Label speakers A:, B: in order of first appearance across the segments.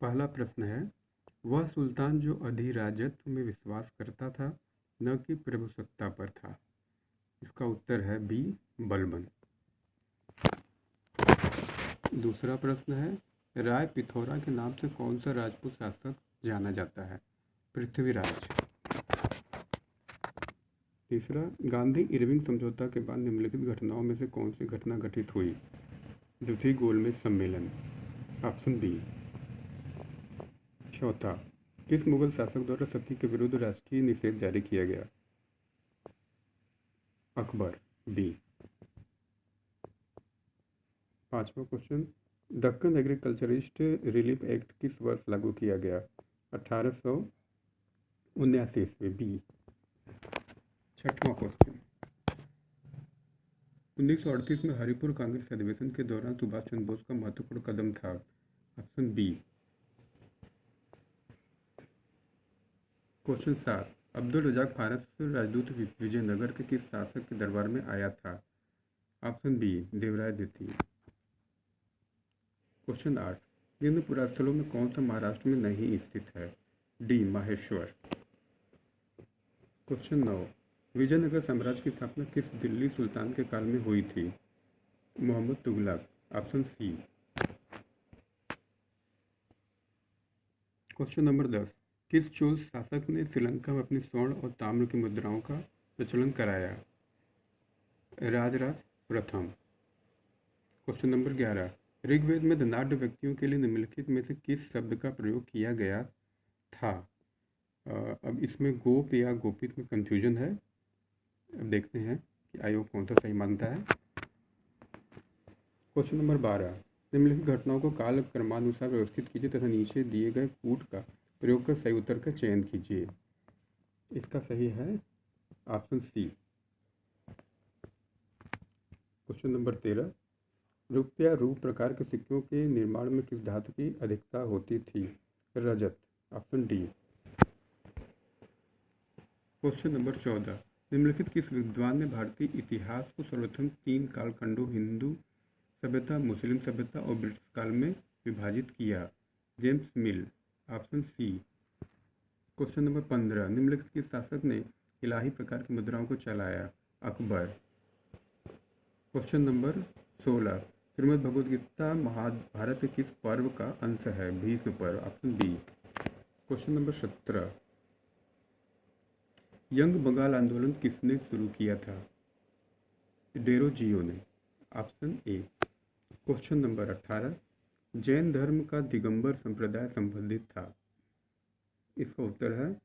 A: पहला प्रश्न है, वह सुल्तान जो अधिराजत्व में विश्वास करता था, न कि प्रभुसत्ता पर था। इसका उत्तर है बी, बलबन। दूसरा प्रश्न है, राय पिथौरा के नाम से कौन सा राजपूत शासक जाना जाता है? पृथ्वीराज। तीसरा, गांधी इरविंग समझौता के बाद निम्नलिखित घटनाओं में से कौन सी घटना घटित हुई? द्वितीय गोलमेज सम्मेलन। Option B. चौथा, किस मुगल शासक द्वारा सती के विरुद्ध राष्ट्रीय निषेध जारी किया गया? अकबर। बी। पांचवा question, Deccan agriculturist relief act किस वर्ष लागू किया गया? 1879 ईस्वी। बी। छठवां क्वेश्चन, 1938 में हरिपुर कांग्रेस अधिवेशन के दौरान सुभाष चंद्र बोस का महत्वपूर्ण कदम था। Option B. Question 7, Abdul Razzaq फारस राजदूत विजयनगर के किस शासक के दरबार में आया था? ऑप्शन बी, देवराय द्वितीय। क्वेश्चन 8, निम्न पुरास्थलों में कौन सा महाराष्ट्र में नहीं स्थित है? डी, माहेश्वर। क्वेश्चन 9, विजयनगर साम्राज्य की स्थापना किस दिल्ली सुल्तान के काल में हुई थी? Mohammad Tughlaq. Option C. Question number 10, किस चोल शासक ने श्रीलंका में अपनी स्वर्ण और ताम्र की मुद्राओं का प्रचलन कराया? राजराज प्रथम। क्वेश्चन नंबर 11, ऋग्वेद में धनाढ़ व्यक्तियों के लिए निम्नलिखित में से किस शब्द का प्रयोग किया गया था? अब इसमें गोप या गोपित में कंफ्यूजन है। अब देखते हैं कि आयोग कौन सा सही मानता है। क्वेश्चन नंबर 12, निम्नलिखित घटनाओं को काल क्रमानुसार व्यवस्थित कीजिए तथा नीचे दिए गए कूट का प्रयोग कर सही उत्तर का चयन कीजिए। इसका सही है ऑप्शन सी। क्वेश्चन नंबर 13, रुपया रूप प्रकार के सिक्कों के निर्माण में किस धातु की अधिकता होती थी? रजत। Option D. क्वेश्चन नंबर 14, निम्नलिखित किस विद्वान ने भारतीय इतिहास को सर्वप्रथम 3 कालखंडों हिंदू सभ्यता, मुस्लिम सभ्यता और ब्रिटिश काल में विभाजित किया? James Mill. Option C. Question number 15, निम्नलिखित किस शासक ने इलाही प्रकार की मुद्राओं को चलाया? अकबर। क्वेश्चन नंबर 16, श्रीमद् भगवद गीता महाभारत के किस पर्व का अंश है? भीष्म पर्व। Option B. Question number 17, young Bengal आंदोलन किसने शुरू किया था? डेरोजियो ने। Option A. Question number 18, Jain धर्म का दिगंबर संप्रदाय संबंधित था? इसका उत्तर है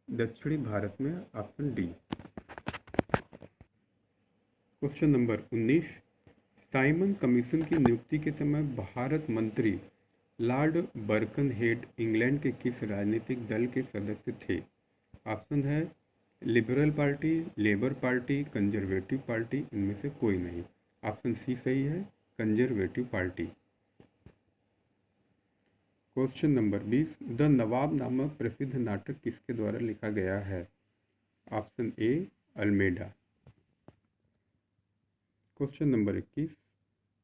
A: दक्षिणी भारत में। Option D. Question number 19, Simon commission की नियुक्ति के समय भारत मंत्री लॉर्ड बर्कनहेड इंग्लैंड के किस राजनीतिक दल के सदस्य थे? ऑप्शन है liberal party, labour party, conservative party, इनमें से कोई नहीं। ऑप्शन सी सही है, conservative party. Question number 20, the Nawab नामक प्रसिद्ध नाटक किसके द्वारा लिखा गया है? Option A, Almeida. Question number 21,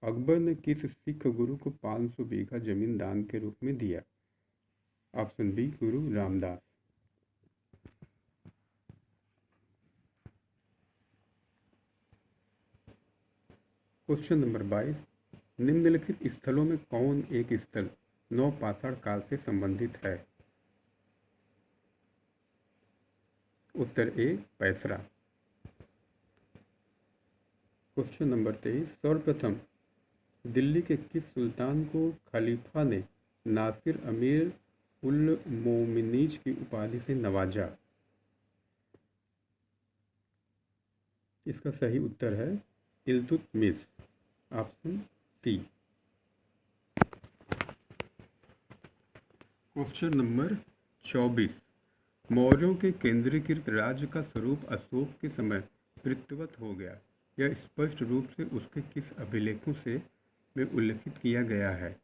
A: Akbar ने किस सिख गुरु को 500 बीघा जमीन दान के रूप में दिया? ऑप्शन बी, गुरु रामदास। क्वेश्चन नंबर 22, निम्नलिखित स्थलों में कौन एक स्थल नवपाषाण काल से संबंधित है? उत्तर ए, पैसरा। क्वेश्चन नंबर 23, सर्वप्रथम दिल्ली के किस सुल्तान को खलीफा ने नासिर अमीर उल मोमिनीज की उपाधि से नवाजा? इसका सही उत्तर है Iltutmish. Option C. Question number 24, मौर्यों के केंद्रीकृत राज्य का स्वरूप अशोक के समय पृथ्वीवत हो गया, यह स्पष्ट रूप से उसके किस अभिलेखों से में उल्लिखित किया गया है?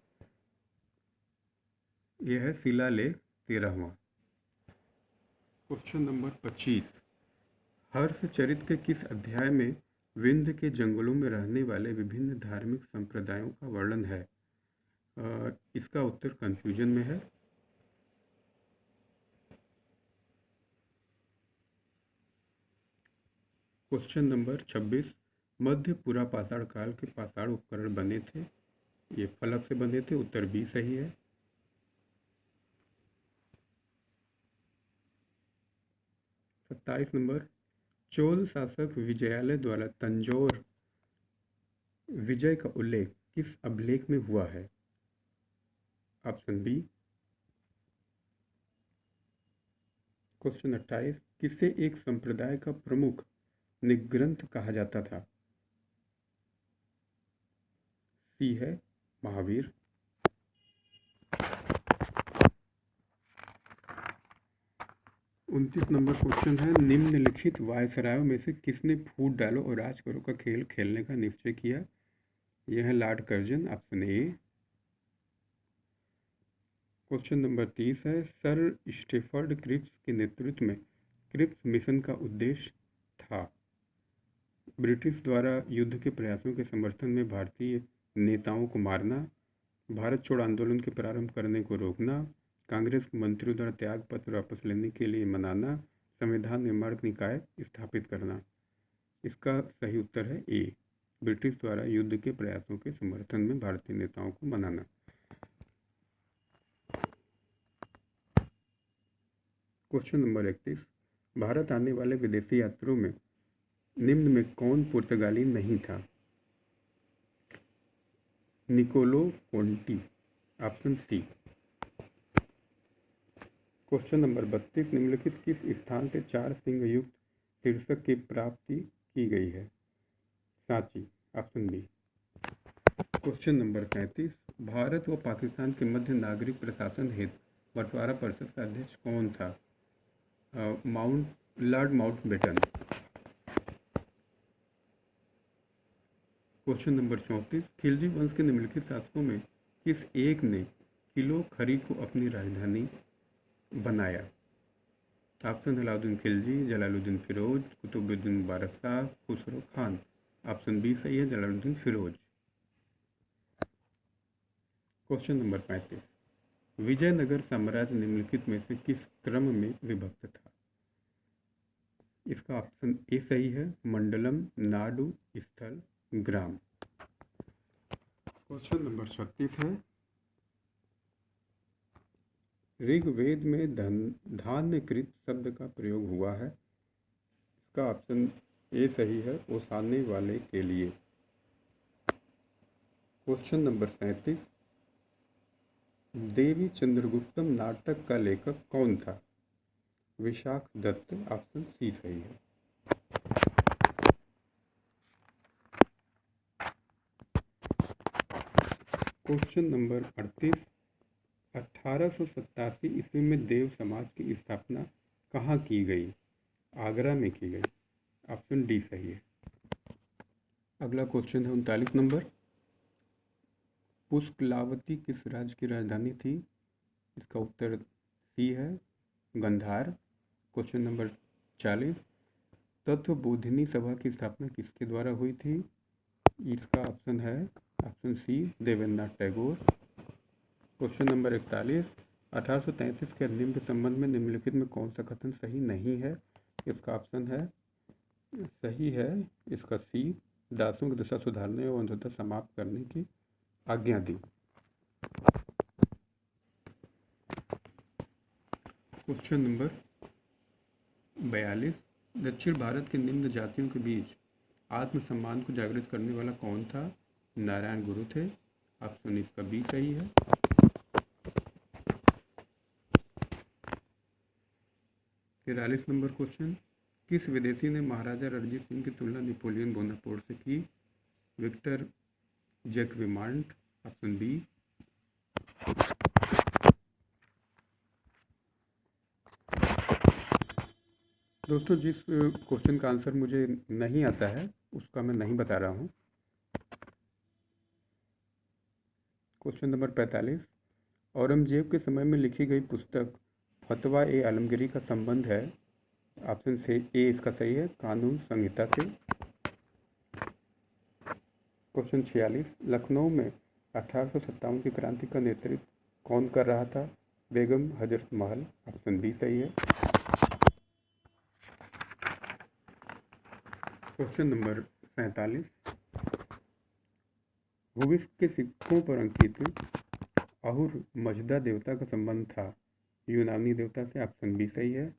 A: यह है शिलालेख 13वां। क्वेश्चन नंबर 25, हर्षचरित के किस अध्याय में विंध्य के जंगलों में रहने वाले विभिन्न धार्मिक संप्रदायों का वर्णन है? इसका उत्तर कंफ्यूजन में है। क्वेश्चन नंबर 26, मध्य पुरा पाषाण काल के पाषाण उपकरण बने थे, ये फलक से बने थे, उत्तर बी सही है। 27 नंबर, चोल शासक विजयालय द्वारा तंजौर विजय का उल्लेख किस अभिलेख में हुआ है? Option B. क्वेश्चन 28, किसे एक संप्रदाय का प्रमुख निग्रंथ कहा जाता था? सी है महावीर। 29 नंबर क्वेश्चन है, निम्नलिखित वायसरायों में से किसने फूट डालो और राज करो का खेल खेलने का निश्चय किया? यह है Lord Curzon, option A. Question number 30 है, सर स्टेफर्ड क्रिप्स के नेतृत्व में क्रिप्स मिशन का उद्देश्य था? ब्रिटिश द्वारा युद्ध के प्रयासों के समर्थन में भारतीय नेताओं को मारना, भारत छोड़ आंदोलन के प्रारंभ करने को रोकना, कांग्रेस के मंत्रियों द्वारा त्याग पत्र वापस लेने के लिए मनाना, संविधान निर्माण निकाय स्थापित करना। इसका सही उत्तर है ए, ब्रिटिश द्वारा युद्ध के प्रयासों के समर्थन में भारतीय नेताओं को मनाना। क्वेश्चन नंबर 31, भारत आने वाले विदेशी यात्रियों में निम्न में कौन पुर्तगाली नहीं था? Niccolo Conti, option C. Question number 32, निम्नलिखित किस स्थान से 4 सिंह युक्त शीर्षक की प्राप्ति की गई है? Sanchi, option B. Question number 33, Bharat व पाकिस्तान के मध्य नागरिक प्रशासन हेतु बंटवारा परिषद का अध्यक्ष कौन था? Lord Mountbatten. Question number 34, Khilji वंश के निम्नलिखित शासकों में किस एक ने किलो खरी को अपनी राजधानी बनाया? Option Alauddin Khilji, Jalaluddin Firoz, Qutbuddin Mubarak Shah, Khusro Khan. Option B सही है, जलालुद्दीन फिरोज। क्वेश्चन नंबर 35, विजयनगर साम्राज्य निम्नलिखित में से किस क्रम में विभक्त था? इसका ऑप्शन ए सही है, मंडलम, नाडु, स्थल, ग्राम। क्वेश्चन नंबर 36 है, ऋग्वेद में धान्यकृत शब्द का प्रयोग हुआ है। इसका ऑप्शन ए सही है, ओसाने वाले के लिए। क्वेश्चन नंबर 37, देवी चंद्रगुप्तम नाटक का लेखक कौन था? विशाख दत्त, ऑप्शन सी सही है। क्वेश्चन नंबर 38, 1887 ईस्वी में देव समाज की स्थापना कहाँ की गई? आगरा में की गई। ऑप्शन डी सही है। अगला क्वेश्चन है 39 नंबर, पुष्कलावती किस राज्य की राजधानी थी? इसका उत्तर सी है, गंधार। क्वेश्चन नंबर 40, तत्वबोधिनी सभा की स्थापना किसके द्वारा हुई थी? इसका ऑप्शन है option C, Debendranath Tagore. Question number 41, 1833 के अधिनियम के संबंध में निम्नलिखित में कौन सा कथन सही नहीं है? इसका ऑप्शन है सही है, इसका सी, दासों की दशा सुधारने और अंधता समाप्त करने की आज्ञा दी। क्वेश्चन नंबर 42, दक्षिण भारत के निम्न जातियों के बीच आत्मसम्मान को जागृत करने वाला कौन था? नारायण गुरु थे। ऑप्शन इसका बी सही है। 43 नंबर क्वेश्चन, किस विदेशी ने महाराजा रणजीत सिंह की तुलना नेपोलियन बोनापार्ट से की? Victor Jacquemont, option B. दोस्तों, जिस क्वेश्चन का आंसर मुझे नहीं आता है उसका मैं नहीं बता रहा हूँ। क्वेश्चन नंबर 45, औरंगजेब के समय में लिखी गई पुस्तक फतवा ए आलमगीरी का संबंध है? ऑप्शन से ए इसका सही है, कानून संहिता से। क्वेश्चन 46, लखनऊ में 1857 की क्रांति का नेतृत्व कौन कर रहा था? बेगम हजरत महल। ऑप्शन बी सही है। क्वेश्चन नंबर 47, भूविष्ट के सिक्कों पर अंकित अहुर मजदा देवता का संबंध था? यूनानी देवता से। ऑप्शन बी सही है।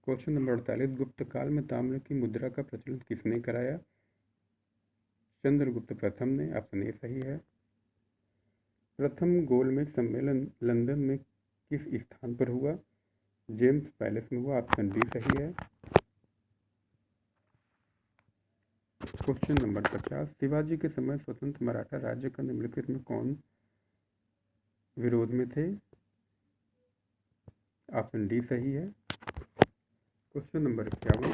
A: क्वेश्चन नंबर 48, गुप्त काल में ताम्र की मुद्रा का प्रचलन किसने कराया? चंद्रगुप्त प्रथम ने। ऑप्शन ए सही है। प्रथम गोलमेज सम्मेलन लंदन में किस स्थान पर हुआ? जेम्स पैलेस में हुआ। ऑप्शन बी सही है। क्वेश्चन नंबर 50, शिवाजी के समय स्वतंत्र मराठा राज्य का निम्नलिखित में कौन विरोध में थे? ऑप्शन डी सही है। क्वेश्चन नंबर 51,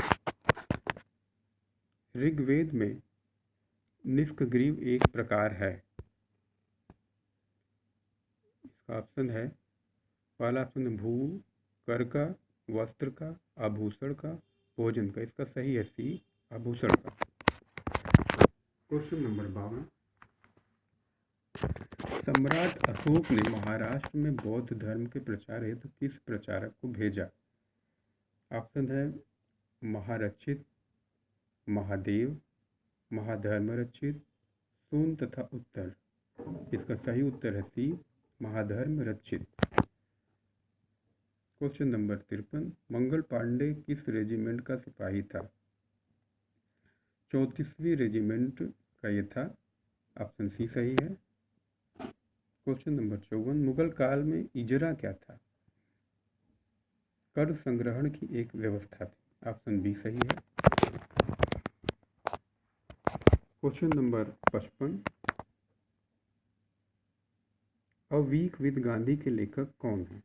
A: ऋग्वेद में निष्कग्रीव एक प्रकार है? इसका ऑप्शन है, पहला ऑप्शन है भू, कर का, वस्त्र का, आभूषण का, भोजन का। इसका सही है सी, आभूषण का। क्वेश्चन नंबर 52, सम्राट अशोक ने महाराष्ट्र में बौद्ध धर्म के प्रचार हेतु किस प्रचारक को भेजा? ऑप्शन है महारक्षित, महादेव, महाधर्मरक्षित, सून तथा उत्तर। इसका सही उत्तर है सी, महाधर्म रक्षित। क्वेश्चन नंबर 53, मंगल पांडे किस रेजिमेंट का सिपाही था? 34वीं रेजिमेंट का ये था। ऑप्शन सी सही है। क्वेश्चन नंबर 54, मुगल काल में इजरा क्या था? कर संग्रहण की एक व्यवस्था थी। ऑप्शन बी सही है। Question number 55, a week with Gandhi के लेखक कौन है?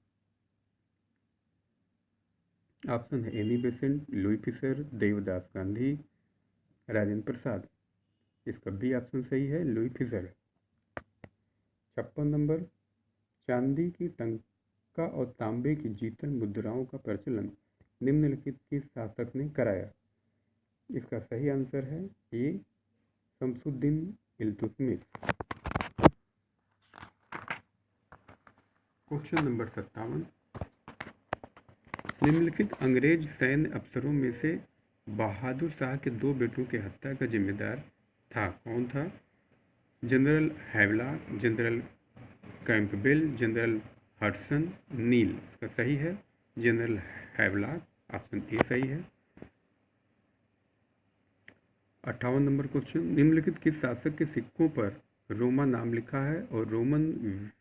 A: ऑप्शन है Annie Besant, Louis Fischer, Devdas Gandhi, Rajendra Prasad. इसका बी ऑप्शन सही है, लुई फिशर। 56 नंबर, चांदी की टंका और तांबे की जीतल मुद्राओं का प्रचलन निम्नलिखित किस शासक ने कराया? इसका सही आंसर है ए, शमसुद्दीन इल्तुतमिश। क्वेश्चन नंबर 57, निम्नलिखित अंग्रेज सैन्य अफसरों में से बहादुर शाह के दो बेटों की हत्या का जिम्मेदार था? कौन था? General Havelock, general Campbell, general Hudson, Neill. इसका सही है जनरल हैवलॉक। ऑप्शन ए सही है। 58 नंबर क्वेश्चन, निम्नलिखित किस शासक के सिक्कों पर रोमा नाम लिखा है और रोमन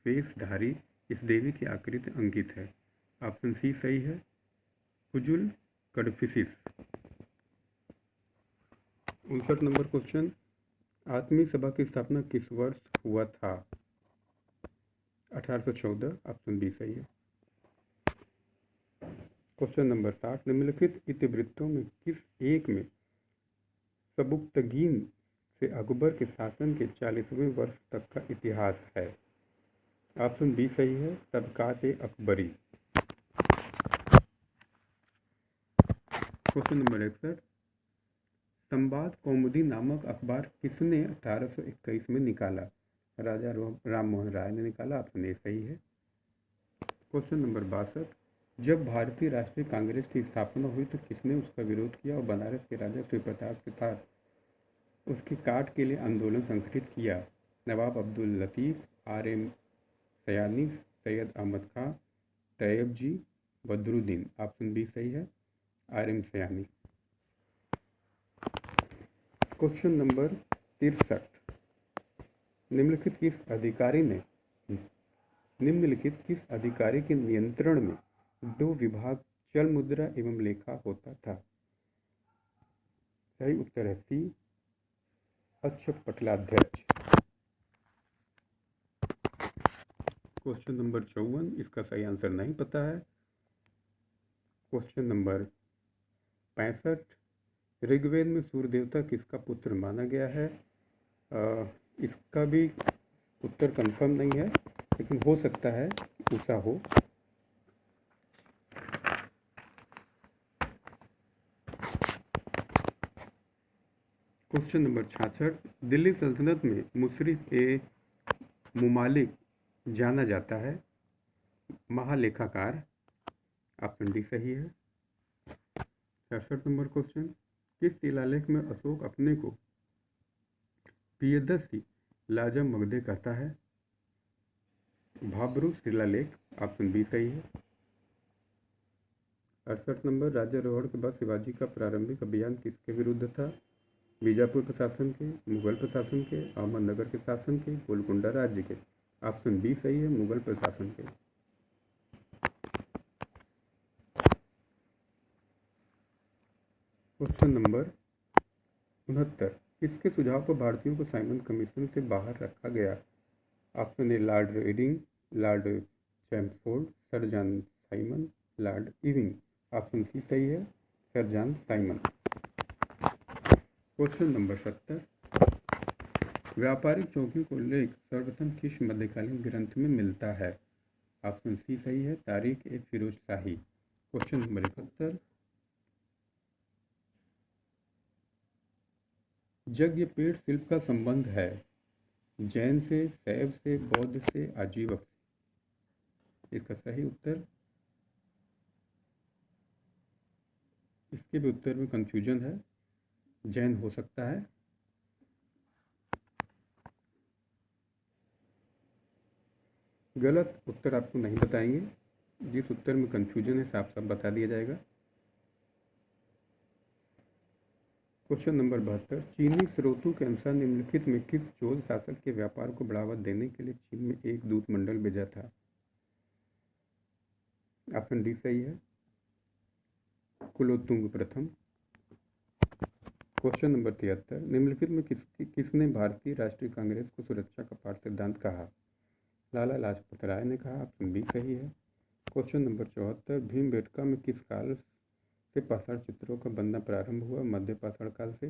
A: वेशधारी इस देवी की आकृति अंकित है? ऑप्शन सी सही है, कुजुल कडफिसिस। 59 नंबर क्वेश्चन, आत्मीय सभा की स्थापना किस वर्ष हुआ था? 1814। ऑप्शन बी सही है। क्वेश्चन नंबर 60, निम्नलिखित इतिवृत्तों में किस एक में सबुक्तगीन से अकबर के शासन के 40वें वर्ष तक का इतिहास है? ऑप्शन बी सही है, तबकात-ए-अकबरी। क्वेश्चन नंबर 61, संवाद कौमुदी नामक अखबार किसने 1821 में निकाला? राजा राम मोहन राय ने निकाला। ऑप्शन ए सही है। क्वेश्चन नंबर 62, जब भारतीय राष्ट्रीय कांग्रेस की स्थापना हुई तो किसने उसका विरोध किया और बनारस के राजा शिवप्रताप के साथ उसके काट के लिए आंदोलन संगठित किया? नवाब अब्दुल लतीफ़, आर.एम. सयानी, सैयद अहमद खां, तैयब जी, बदरुद्दीन। ऑप्शन बी सही है, आर.एम. सयानी। क्वेश्चन नंबर 63, निम्नलिखित किस अधिकारी के नियंत्रण में दो विभाग चल मुद्रा एवं लेखा होता था? सही उत्तर है सी, अक्षपटलाध्यक्ष। क्वेश्चन नंबर 54, इसका सही आंसर नहीं पता है। क्वेश्चन नंबर 65, ऋग्वेद में सूर्य देवता किसका पुत्र माना गया है? इसका भी उत्तर कंफर्म नहीं है, लेकिन हो सकता है उषा हो। क्वेश्चन नंबर 66, दिल्ली सल्तनत में मुशर्रफ ए मुमालिक जाना जाता है? महालेखाकार। ऑप्शन डी सही है। 67 नंबर क्वेश्चन, किस शिलालेख में अशोक अपने को प्रियदर्शी लाजा मगधे कहता है? भाब्रू शिलालेख। ऑप्शन बी सही है। 68 नंबर, राज्यारोहण के बाद शिवाजी का प्रारंभिक अभियान किसके विरुद्ध था? बीजापुर प्रशासन के, मुगल प्रशासन के, अहमदनगर के शासन के, गोलकुंडा राज्य के। ऑप्शन बी सही है, मुगल प्रशासन के। क्वेश्चन नंबर 69, किसके सुझाव पर भारतीयों को साइमन कमीशन से बाहर रखा गया? Option A lord Reading, lord Chelmsford, sir John Simon, lord इविंग। ऑप्शन सी सही है, sir John Simon. Question number 70, व्यापारिक चौकी का उल्लेख सर्वप्रथम किस मध्यकालीन ग्रंथ में मिलता है? ऑप्शन सी सही है, तारीख ए फिरोज शाही। क्वेश्चन नंबर 71, यज्ञपीठ शिल्प का संबंध है जैन से, शैव से, बौद्ध से, आजीवक से? इसका सही उत्तर, इसके भी उत्तर में कंफ्यूजन है, जैन हो सकता है। गलत उत्तर आपको नहीं बताएंगे, जिस उत्तर में कंफ्यूजन है साफ साफ बता दिया जाएगा। क्वेश्चन नंबर 72, चीनी स्रोतों के अनुसार निम्नलिखित में किस चोल शासक के व्यापार को बढ़ावा देने के लिए चीन में एक दूत मंडल भेजा था? ऑप्शन डी सही है, कुलोत्तुंग प्रथम। क्वेश्चन नंबर 73, निम्नलिखित में किसने भारतीय राष्ट्रीय कांग्रेस को सुरक्षा का पाठ सिद्धांत कहा? लाला लाजपत राय ने कहा। ऑप्शन बी सही है। क्वेश्चन नंबर 74, भीमबेटका में किस काल से पाषाण चित्रों का बनना प्रारंभ हुआ? मध्य पाषाण काल से।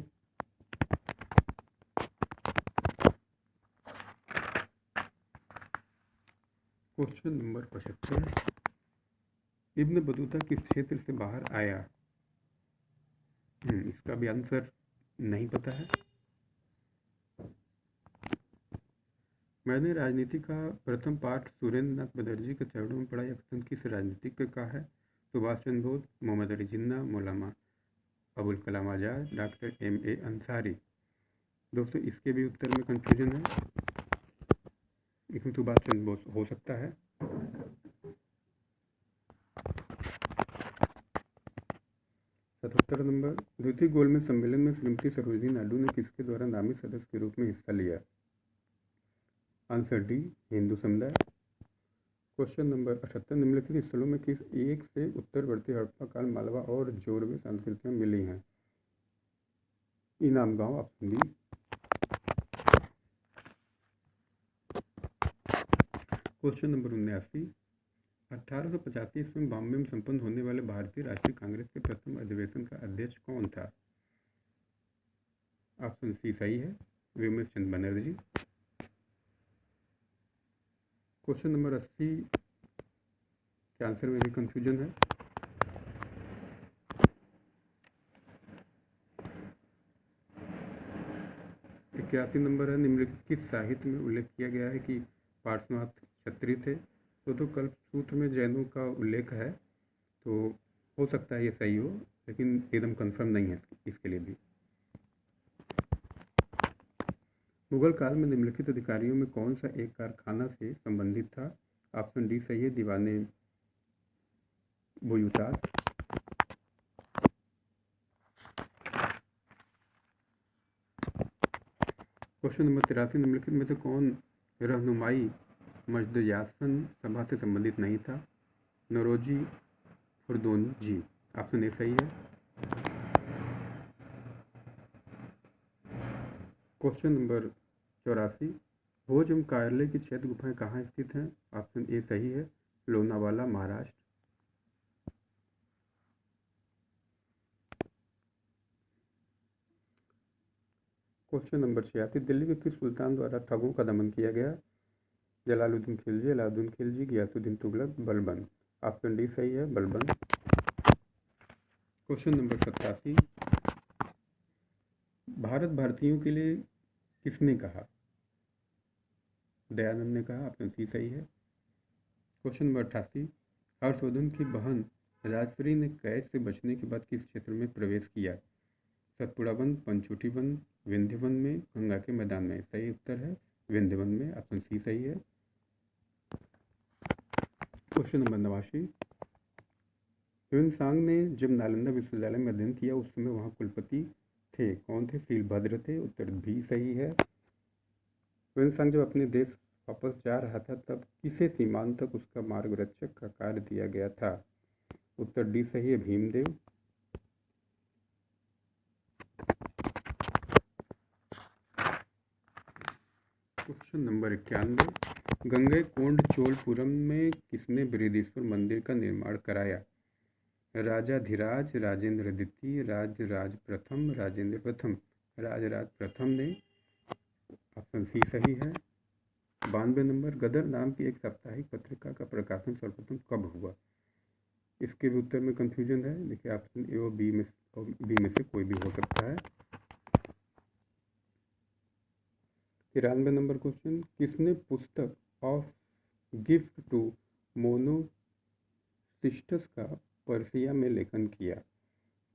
A: क्वेश्चन नंबर 75, इब्न बतूता किस क्षेत्र से बाहर आया? इसका भी आंसर नहीं पता है। मैंने राजनीति का प्रथम पाठ सुरेंद्र नाथ बनर्जी के चरणों में पढ़ा। यह कथन किस राजनीतिज्ञ का है? Subhash Chandra Bose, Mohammad Ali Jinnah, Maulana Abul Kalam Azad, doctor M.A. अंसारी। दोस्तों इसके भी उत्तर में कंफ्यूजन है, इसमें सुभाष चंद्र बोस हो सकता है। 77 नंबर, द्वितीय गोलमेज सम्मेलन में श्रीमती सरोजिनी नायडू ने किसके द्वारा नामित सदस्य के रूप में हिस्सा लिया? आंसर डी, हिंदू समुदाय। क्वेश्चन नंबर 78, निम्नलिखित स्थलों में किस एक से उत्तरवर्ती हड़प्पा काल मालवा और जोरवे संस्कृतियां मिली हैं? इनाम गांव। Option B. क्वेश्चन नंबर 79, 1885 ईस्वी में बॉम्बे में संपन्न होने वाले भारतीय राष्ट्रीय कांग्रेस के प्रथम अधिवेशन का अध्यक्ष कौन था? ऑप्शन सी सही है, विमल चंद्र बनर्जी। क्वेश्चन नंबर 80 के आंसर में भी कंफ्यूजन है। इक्यासी नंबर है, निम्नलिखित किस साहित्य में उल्लेख किया गया है कि पार्श्वनाथ क्षत्रिय थे? तो कल्पसूत्र में जैनों का उल्लेख है, तो हो सकता है ये सही हो, लेकिन एकदम कंफर्म नहीं है इसके लिए भी। मुगल काल में निम्नलिखित अधिकारियों में कौन सा एक कारखाना से संबंधित था? ऑप्शन डी सही है, दीवाने बुयुतार। क्वेश्चन नंबर 83, निम्नलिखित में से कौन रहनुमाई मजदयासन सभा से संबंधित नहीं था? नौरोजी खुर्दोनजी। ऑप्शन ए सही है। क्वेश्चन नंबर 84, भोज एवं कायरले की क्षेत्र गुफाएं कहाँ स्थित हैं? ऑप्शन ए सही है, लोनावाला महाराष्ट्र। क्वेश्चन नंबर 86, दिल्ली के किस सुल्तान द्वारा ठगों का दमन किया गया? जलालुद्दीन खिलजी, अलाउद्दीन खिलजी, गियासुद्दीन तुगलक, बलबन। ऑप्शन डी सही है, बलबन। क्वेश्चन नंबर 87, भारत भारतीयों के लिए किसने कहा? दयानंद ने कहा। ऑप्शन सी सही है। क्वेश्चन नंबर 88, हर्षवर्धन की बहन राजश्री ने कैद से बचने के बाद किस क्षेत्र में प्रवेश किया? सतपुड़ा वन, पंचवटी वन, विंध्य वन में, गंगा के मैदान में। सही उत्तर है विंध्य वन में। ऑप्शन सी सही है। क्वेश्चन नंबर 89, ह्वेनसांग ने जब नालंदा विश्वविद्यालय में अध्ययन किया उस समय वहाँ कुलपति थे, कौन थे? शीलभद्र थे। उत्तर भी सही है। ह्वेनसांग जब अपने देश वापस जा रहा था तब किसे सीमांत तक उसका मार्गरक्षक का कार्य दिया गया था? उत्तर डी सही है, भीमदेव। क्वेश्चन नंबर 91, गंगईकोंड चोलपुरम में किसने बृहदीश्वर मंदिर का निर्माण कराया? राजाधिराज, राजेंद्र द्वितीय, राजराज प्रथम, राजेंद्र प्रथम। राजराज प्रथम ने। ऑप्शन सी सही है। 92 नंबर, गदर नाम की एक साप्ताहिक पत्रिका का प्रकाशन सर्वप्रथम कब हुआ? इसके भी उत्तर में कंफ्यूजन है। देखिए ऑप्शन ए और बी में से कोई भी हो सकता है। 93 नंबर क्वेश्चन, किसने पुस्तक ऑफ गिफ्ट टू मोनोसिस्टस का पर्सिया में लेखन किया?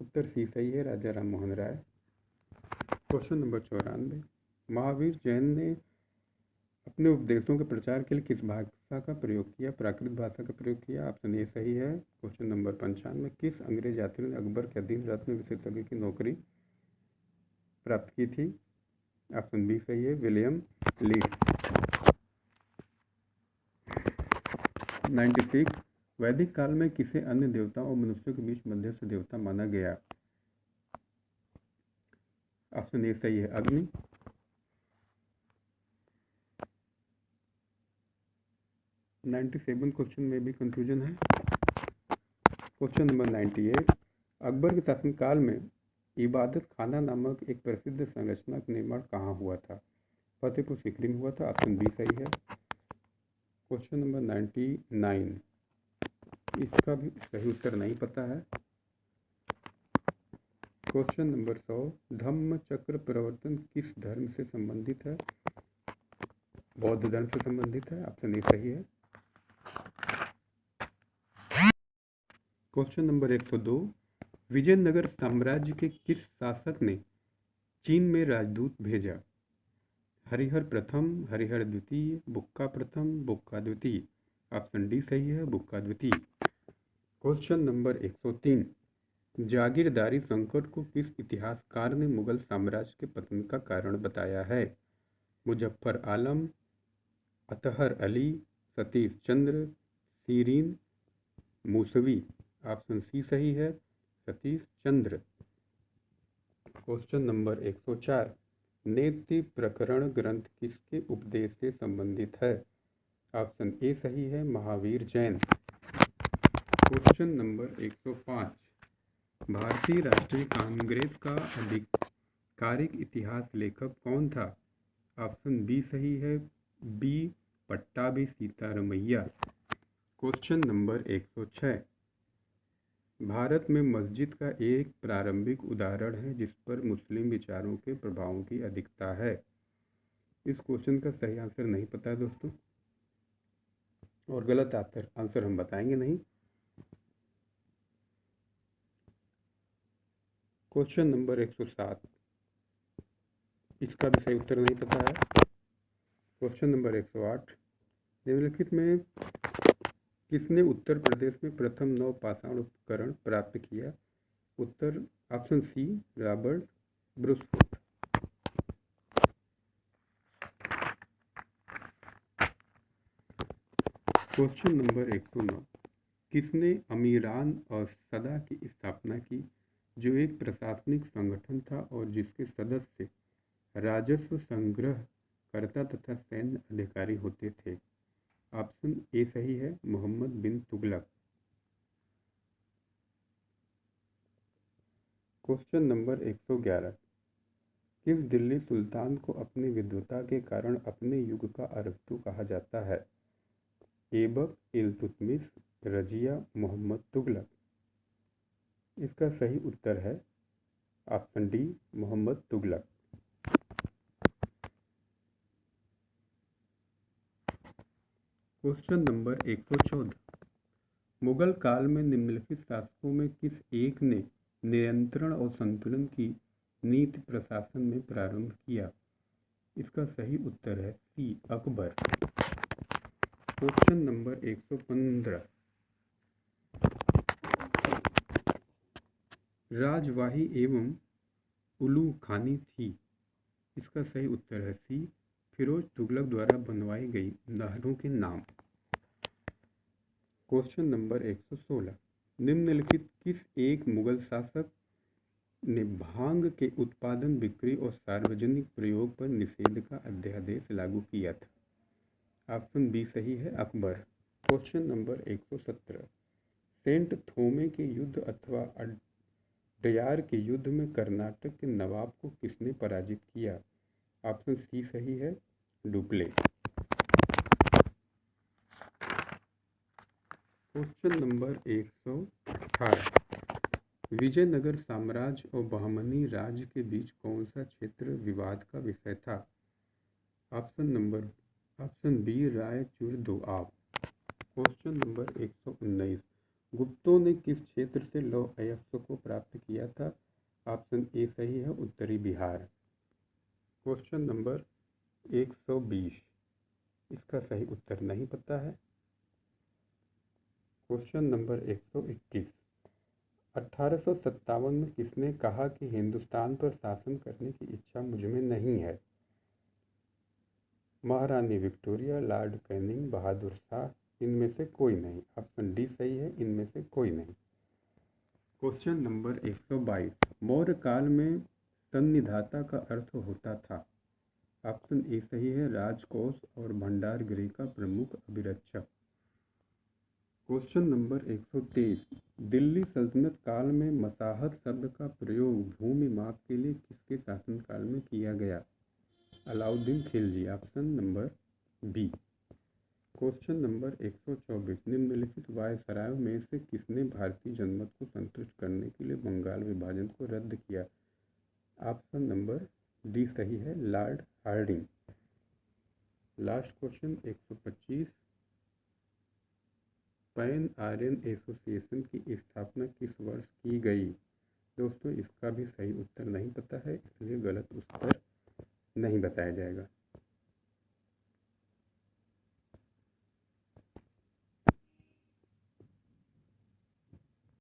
A: उत्तर सी सही है, राजा राम मोहन राय। क्वेश्चन नंबर 94, महावीर जैन ने अपने उपदेशों के प्रचार के लिए किस भाषा का प्रयोग किया? प्राकृत भाषा का प्रयोग किया। ऑप्शन ए सही है। क्वेश्चन नंबर 95, किस अंग्रेज यात्री ने अकबर के अधीन रत्न विशेषज्ञ की नौकरी प्राप्त की थी? ऑप्शन बी सही है, विलियम लीड्स। 96, वैदिक काल में किसे अन्य देवताओं और मनुष्यों के बीच मध्यस्थ देवता माना गया? ऑप्शन ए सही है, अग्नि। 97 क्वेश्चन में भी कंफ्यूजन है। क्वेश्चन नंबर 98, अकबर के शासनकाल में इबादत खाना नामक एक प्रसिद्ध संरचना का निर्माण कहाँ हुआ था? फतेहपुर सीकरी में हुआ था। ऑप्शन बी सही है। क्वेश्चन नंबर 99, इसका भी सही उत्तर नहीं पता है। क्वेश्चन नंबर 100, धम्म चक्र प्रवर्तन किस धर्म से संबंधित है? बौद्ध धर्म से संबंधित है। ऑप्शन ए सही है। क्वेश्चन नंबर 102, विजयनगर साम्राज्य के किस शासक ने चीन में राजदूत भेजा? हरिहर प्रथम, हरिहर द्वितीय, बुक्का प्रथम, बुक्का द्वितीय। ऑप्शन डी सही है, बुक्का द्वितीय। क्वेश्चन नंबर 103, जागीरदारी संकट को किस इतिहासकार ने मुगल साम्राज्य के पतन का कारण बताया है? मुजफ्फर आलम, Athar Ali, Satish Chandra, serine Moosvi. Option C सही है, सतीश चंद्र। क्वेश्चन नंबर 104, नेति प्रकरण ग्रंथ किसके उपदेश से संबंधित है? ऑप्शन ए सही है, महावीर जैन। क्वेश्चन नंबर 105, भारतीय राष्ट्रीय कांग्रेस का आधिकारिक इतिहास लेखक कौन था? ऑप्शन बी सही है, B Pattabhi Sitaramayya. Question number 106, Bharat में मस्जिद का एक प्रारंभिक उदाहरण है जिस पर मुस्लिम विचारों के प्रभावों की अधिकता है। इस क्वेश्चन का सही आंसर नहीं पता है दोस्तों, और गलत आंसर हम बताएंगे नहीं। क्वेश्चन नंबर 107, इसका भी सही उत्तर नहीं पता है। क्वेश्चन नंबर 108, निम्नलिखित में किसने उत्तर प्रदेश में प्रथम नवपाषाण उपकरण प्राप्त किया? उत्तर option C, Robert Bruce Foote. Question number 109, किसने अमीरान और सदा की स्थापना की, जो एक प्रशासनिक संगठन था और जिसके सदस्य राजस्व संग्रह करता तथा सैन्य अधिकारी होते थे? ऑप्शन ए सही है, मोहम्मद बिन तुगलक। क्वेश्चन नंबर 111, किस दिल्ली सुल्तान को अपनी विद्वता के कारण अपने युग का अरस्तू कहा जाता है? ऐबक, इल्तुतमिश, रजिया, मोहम्मद तुगलक। इसका सही उत्तर है option D, Mohammad Tughlaq. Question number 114। Mughal काल में निम्नलिखित शासकों में किस एक ने नियंत्रण और संतुलन की नीति प्रशासन में प्रारंभ किया? इसका सही उत्तर है सी, अकबर। Question number 115। राजवाही एवं उलू खानी थी। इसका सही उत्तर है सी, फिरोज तुगलक द्वारा बनवाई गई नहरों के नाम। Question number 116। निम्नलिखित किस एक मुगल शासक ने भांग के उत्पादन, बिक्री और सार्वजनिक प्रयोग पर निषेध का अध्यादेश लागू किया था? ऑप्शन बी सही है, Akbar. Question number 117। Saint Thome के युद्ध अथवा अड्यार के युद्ध में कर्नाटक के नवाब को किसने पराजित किया? ऑप्शन सी सही है, डुप्ले। Question number 118। विजयनगर साम्राज्य और बहमनी राज्य के बीच कौन सा क्षेत्र विवाद का विषय था? Option B Raichur Doab. Question number 119। गुप्तों ने किस क्षेत्र से लौह अयस्क को प्राप्त किया था? ऑप्शन ए सही है, उत्तरी बिहार। Question number 120। इसका सही उत्तर नहीं पता है। Question number 121। 1857 में किसने कहा कि हिंदुस्तान पर शासन करने की इच्छा मुझमें नहीं है? महारानी Victoria, Lord Canning, Bahadur Shah, इनमें से कोई नहीं। ऑप्शन डी सही है, इनमें से कोई नहीं। Question number 122। मौर्य काल में सन्निधाता का अर्थ होता था? ऑप्शन ए सही है, राजकोष और भंडार गृह का प्रमुख अभिरक्षक। Question number 123। दिल्ली सल्तनत काल में मसाहत शब्द का प्रयोग भूमि माप के लिए किसके शासनकाल में किया गया? Alauddin Khilji. Option number B. Question number 124। निम्नलिखित वायसरायों में से किसने भारतीय जनमत को संतुष्ट करने के लिए बंगाल विभाजन को रद्द किया? ऑप्शन नंबर डी सही है, lord Hardinge. Last question 125। Pan Aryan association की स्थापना किस वर्ष की गई? दोस्तों इसका भी सही उत्तर नहीं पता है, इसलिए गलत उत्तर नहीं बताया जाएगा।